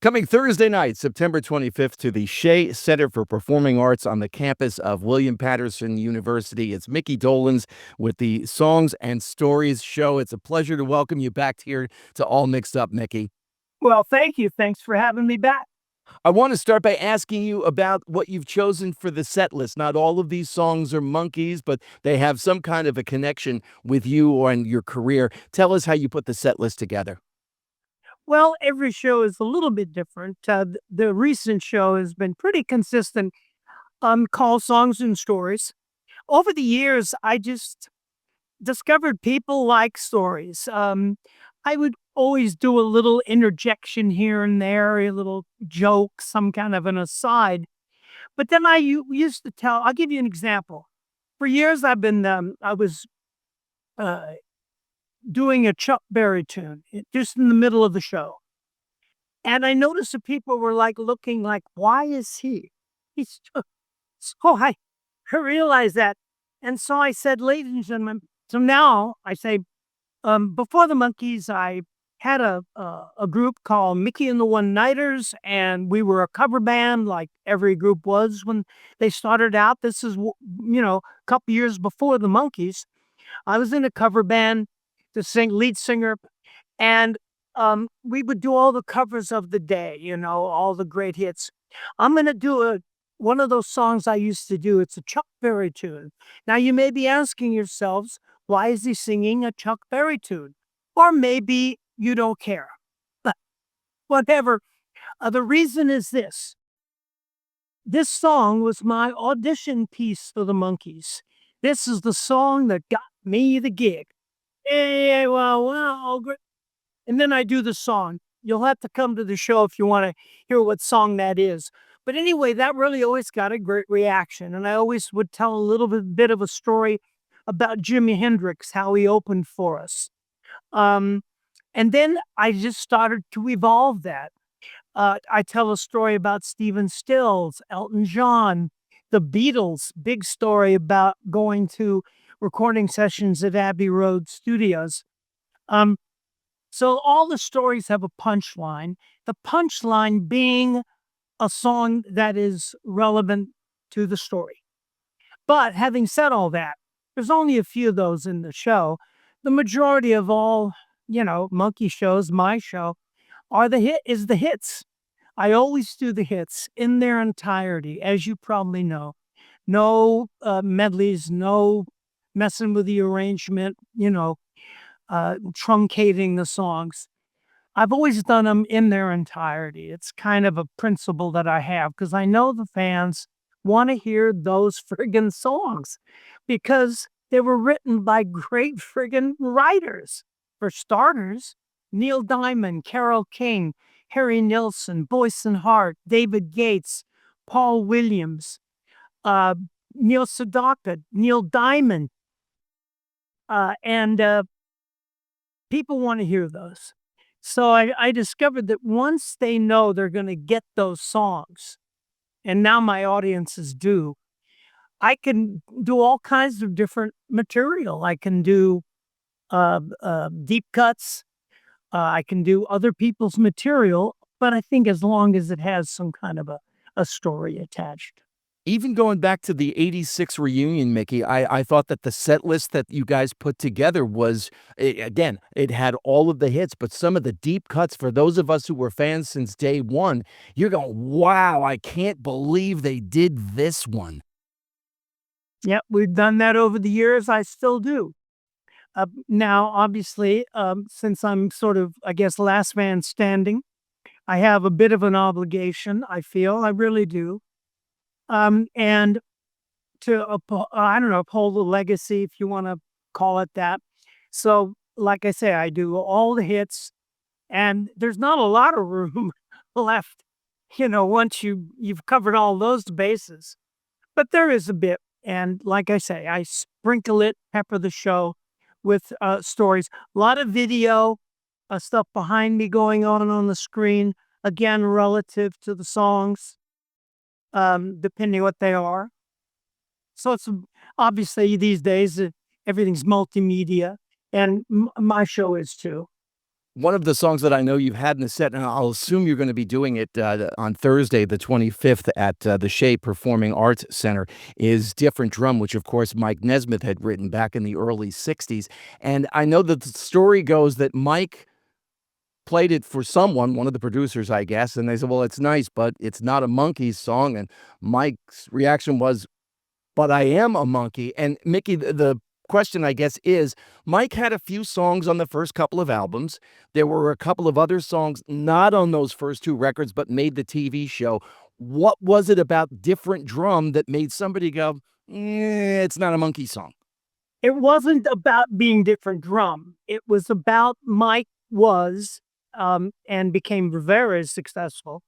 Coming Thursday night, September 25th, to the Shea Center for Performing Arts on the campus of William Paterson University. It's Micky Dolenz with the Songs and Stories show. It's a pleasure to welcome you back here to All Mixed Up, Micky. Well, thank you. Thanks for having me back. I want to start by asking you about what you've chosen for the set list. Not all of these songs are Monkees, but they have some kind of a connection with you or in your career. Tell us how you put the set list together. Well, every show is a little bit different. The recent show has been pretty consistent, called Songs and Stories. Over the years, I just discovered people like stories. I would always do a little interjection here and there, a little joke, some kind of an aside. But then used to tell, I'll give you an example. For years, I was uh, doing a Chuck Berry tune just in the middle of the show. And I noticed that people were like looking like, why is he? He's so I realized that. And so I said, ladies and gentlemen, so now I say, before the Monkees, I had a group called Mickey and the One Nighters, and we were a cover band like every group was when they started out. This is, a couple years before the Monkees. I was in a cover band, the lead singer, and we would do all the covers of the day, all the great hits. I'm going to do one of those songs I used to do. It's a Chuck Berry tune. Now, you may be asking yourselves, why is he singing a Chuck Berry tune? Or maybe you don't care. But whatever. The reason is this. This song was my audition piece for the Monkees. This is the song that got me the gig. Hey, well, great. And then I do the song. You'll have to come to the show if you want to hear what song that is. But anyway, that really always got a great reaction. And I always would tell a little bit of a story about Jimi Hendrix, how he opened for us. Um, and then I just started to evolve that. I tell a story about Stephen Stills, Elton John, the Beatles, big story about going to recording sessions at Abbey Road Studios. Um, so all the stories have a punchline, the punchline being a song that is relevant to the story. But having said all that, there's only a few of those in the show. The majority of all, monkey shows, my show, is the hits. I always do the hits in their entirety, as you probably know. No medleys, no messing with the arrangement, truncating the songs. I've always done them in their entirety. It's kind of a principle that I have because I know the fans want to hear those friggin' songs because they were written by great friggin' writers. For starters, Neil Diamond, Carole King, Harry Nilsson, Boyce and Hart, David Gates, Paul Williams, uh, Neil Sedaka, Neil Diamond, and people want to hear those. So I discovered that once they know they're going to get those songs, and now my audiences do, I can do all kinds of different material. I can do deep cuts. I can do other people's material, but I think as long as it has some kind of a story attached. Even going back to the '86 reunion, Micky, I thought that the set list that you guys put together was, again, it had all of the hits, but some of the deep cuts for those of us who were fans since day one, you're going, wow, I can't believe they did this one. Yep, we've done that over the years. I still do. Now, obviously, since I'm sort of, I guess, last man standing, I have a bit of an obligation, I feel. I really do. And to, I don't know, uphold the legacy, if you want to call it that. So, like I say, I do all the hits, and there's not a lot of room left, once you've covered all those bases. But there is a bit. And like I say, I sprinkle it, pepper the show with stories. A lot of video stuff behind me going on the screen, again, relative to the songs, depending what they are. So it's obviously these days, everything's multimedia, and my show is too. One of the songs that I know you've had in the set, and I'll assume you're gonna be doing it, on Thursday, the 25th at, the Shea Performing Arts Center, is "Different Drum," which, of course, Mike Nesmith had written back in the early '60s, and I know that the story goes that Mike played it for someone, one of the producers, I guess, and they said, "Well, it's nice, but it's not a Monkees song," and Mike's reaction was, "But I am a monkey." And Mickey, the question, I guess, is Mike had a few songs on the first couple of albums. There were a couple of other songs not on those first 2 records, but made the TV show. What was it about Different Drum that made somebody go, it's not a monkey song? It wasn't about being different drum. It was about Mike was, and became very successful,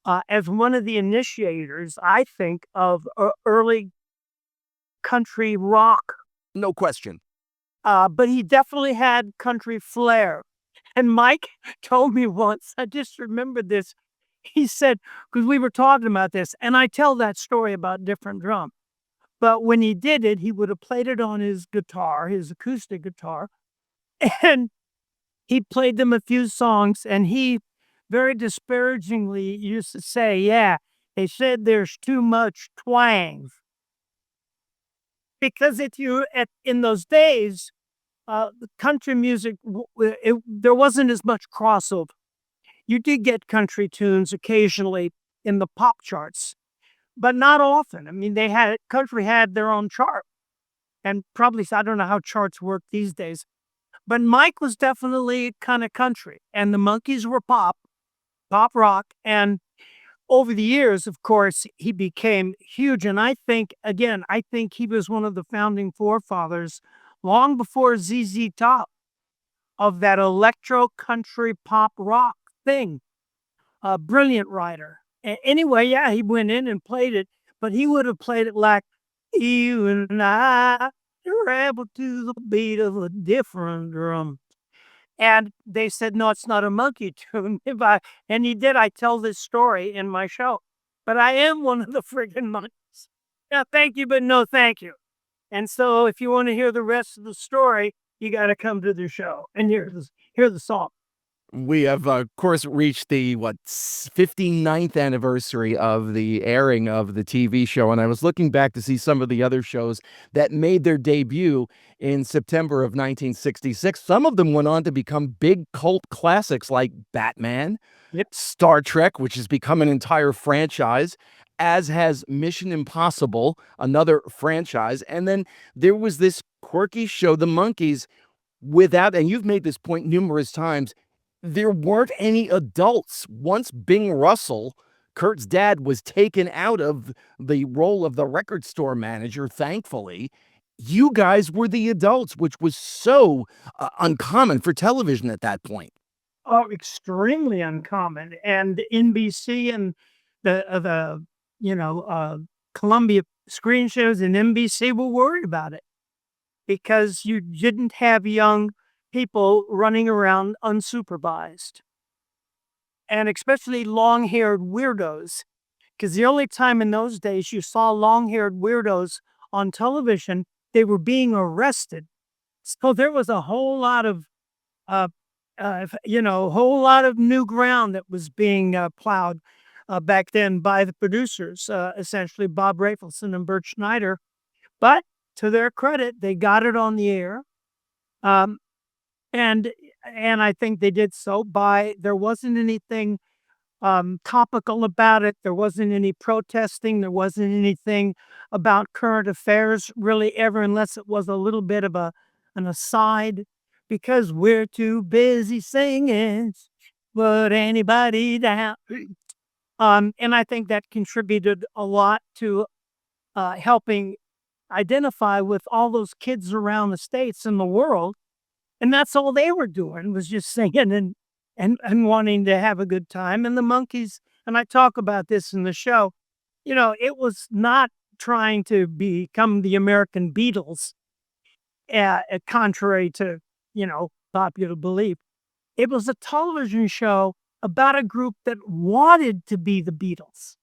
as one of the initiators, I think, of early country rock. No question. But he definitely had country flair. And Mike told me once, I just remembered this. He said, because we were talking about this, and I tell that story about different drum. But when he did it, he would have played it on his guitar, his acoustic guitar, and he played them a few songs, and he very disparagingly used to say, "Yeah, they said there's too much twang." Because if you in those days, the country music, there wasn't as much crossover. You did get country tunes occasionally in the pop charts, but not often. I mean, country had their own chart, and probably I don't know how charts work these days, but Mike was definitely kind of country, and the Monkees were pop rock, and over the years, of course, he became huge, and I think he was one of the founding forefathers, long before ZZ Top, of that electro country pop rock thing. A brilliant writer. Anyway, yeah, he went in and played it, but he would have played it like, "You and I travel to the beat of a different drum." And they said, "No, it's not a monkey tune." And he did. I tell this story in my show, but I am one of the friggin' monkeys. Yeah, thank you, but no thank you. And so if you want to hear the rest of the story, you got to come to the show and hear the song. We have, of course, reached the, 59th anniversary of the airing of the TV show, and I was looking back to see some of the other shows that made their debut in September of 1966. Some of them went on to become big cult classics like Batman, Yep. Star Trek, which has become an entire franchise, as has Mission Impossible, another franchise, and then there was this quirky show, The Monkees, without, and you've made this point numerous times, there weren't any adults. Once Bing Russell, Kurt's dad, was taken out of the role of the record store manager, thankfully, you guys were the adults, which was so, uncommon for television at that point. Oh, extremely uncommon. And NBC and the Columbia screen shows and NBC were worried about it because you didn't have young people running around unsupervised, and especially long-haired weirdos. Because the only time in those days you saw long-haired weirdos on television, they were being arrested. So there was a whole lot of uh, a whole lot of new ground that was being plowed back then by the producers, essentially Bob Rafelson and Bert Schneider. But to their credit, they got it on the air, um, and I think they did so by there wasn't anything topical about it. There wasn't any protesting. There wasn't anything about current affairs really ever, unless it was a little bit of an aside, because we're too busy singing, but anybody down. And I think that contributed a lot to helping identify with all those kids around the states and the world, and that's all they were doing was just singing and wanting to have a good time. And the Monkees, and I talk about this in the show, it was not trying to become the American Beatles, contrary to, popular belief. It was a television show about a group that wanted to be the Beatles.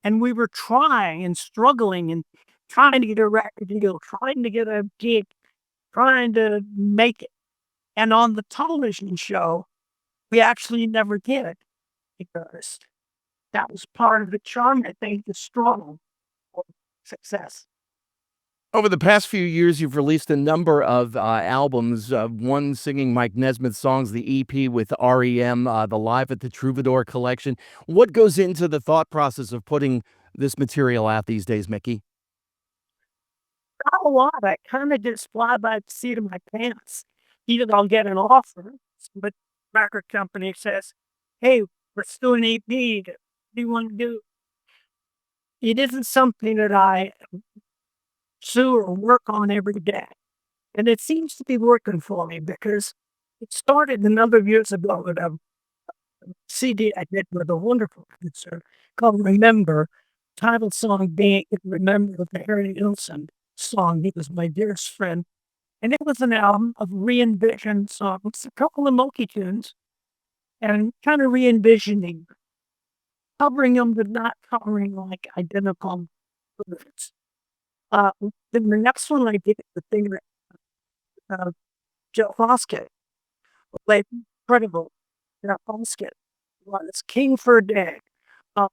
And we were trying and struggling and trying to get a record deal, trying to get a gig, trying to make it. And on the television show, we actually never did because that was part of the charm, I think, the struggle for success. Over the past few years, you've released a number of albums, one singing Mike Nesmith songs, the EP with REM, the Live at the Troubadour collection. What goes into the thought process of putting this material out these days, Mickey? Not a lot. I kinda just fly by the seat of my pants. Either I'll get an offer, but record company says, "Hey, let's do an EP. What do you wanna do?" It isn't something that I pursue or work on every day, and it seems to be working for me because it started a number of years ago with a CD I did with a wonderful producer called "Remember," title song being "Remember" the Harry Nilsson song. He was my dearest friend. And it was an album of re-envisioned songs, a couple of Monkee tunes, and kind of re-envisioning, covering them, but not covering like identical lyrics. Uh, then the next one I did, the thing that Joe Foskett played incredible. Joe Foskett was King for a Day,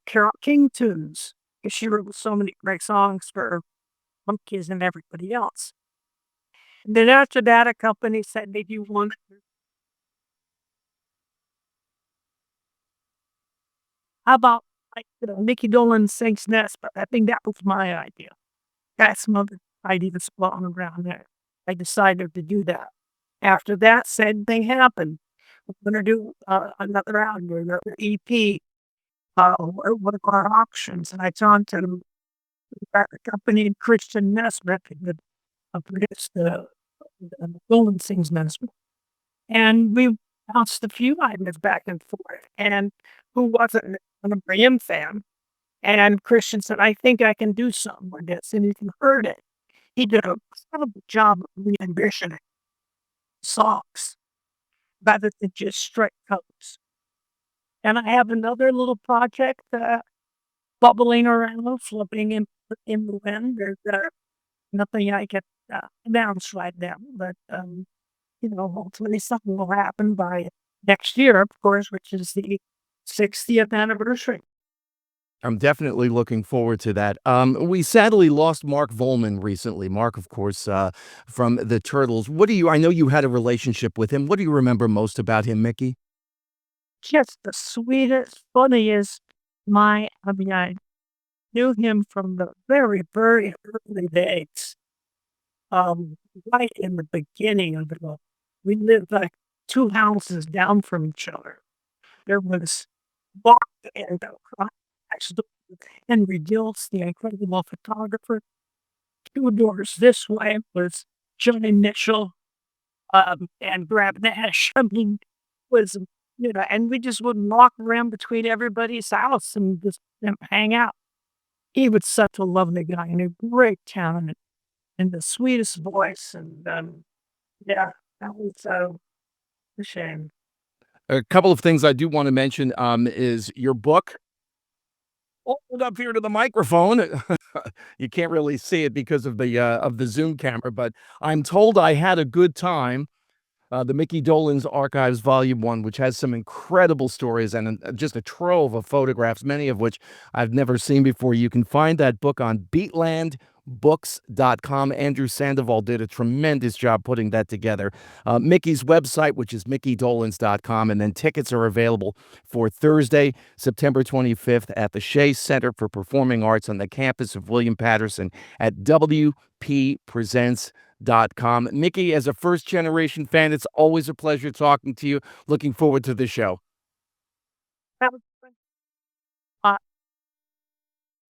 Carole King tunes, because she wrote so many great songs for Monkees and everybody else. And then after that, a company said, "Did you want how about, like, Micky Dolenz sings Nest?" But I think that was my idea. Got some other ideas floating around there. I decided to do that. After that, same thing happened. We're gonna do, another album, another EP, what are our options? And I talked to the company Christian Nesmith, who had, produced the Dolenz sings Nesmith. And we bounced a few items back and forth, and who wasn't an Graham fan? And Christian said, "I think I can do something with this," and you can heard it. He did a incredible job of re-envisioning songs rather than just straight covers. And I have another little project, bubbling around, floating in the wind. There's, nothing I can, announce right now, but, hopefully something will happen by next year, of course, which is the 60th anniversary. I'm definitely looking forward to that. We sadly lost Mark Volman recently. Mark, of course, from the Turtles. I know you had a relationship with him. What do you remember most about him, Mickey? Just the sweetest, funniest I mean, I knew him from the very, very early days. Um, right in the beginning of it all. We lived like 2 houses down from each other. There was Mark and, next door with Henry Gills, the incredible photographer. 2 doors this way was Johnny Mitchell, and Grab Nash. I mean, was, and we just would walk around between everybody's house and just, hang out. He was such a lovely guy and a great talent and the sweetest voice, and, yeah, that was, a shame. A couple of things I do want to mention is your book. Hold up here to the microphone. You can't really see it because of the Zoom camera, but I'm told I had a good time. The Micky Dolenz Archives Volume 1, which has some incredible stories and just a trove of photographs, many of which I've never seen before. You can find that book on beatlandbooks.com. Andrew Sandoval did a tremendous job putting that together. Mickey's website, which is mickydolenz.com, and then tickets are available for Thursday, September 25th at the Shea Center for Performing Arts on the campus of William Paterson at wppresents.com. Mickey, as a first generation fan, it's always a pleasure talking to you. Looking forward to the show. That was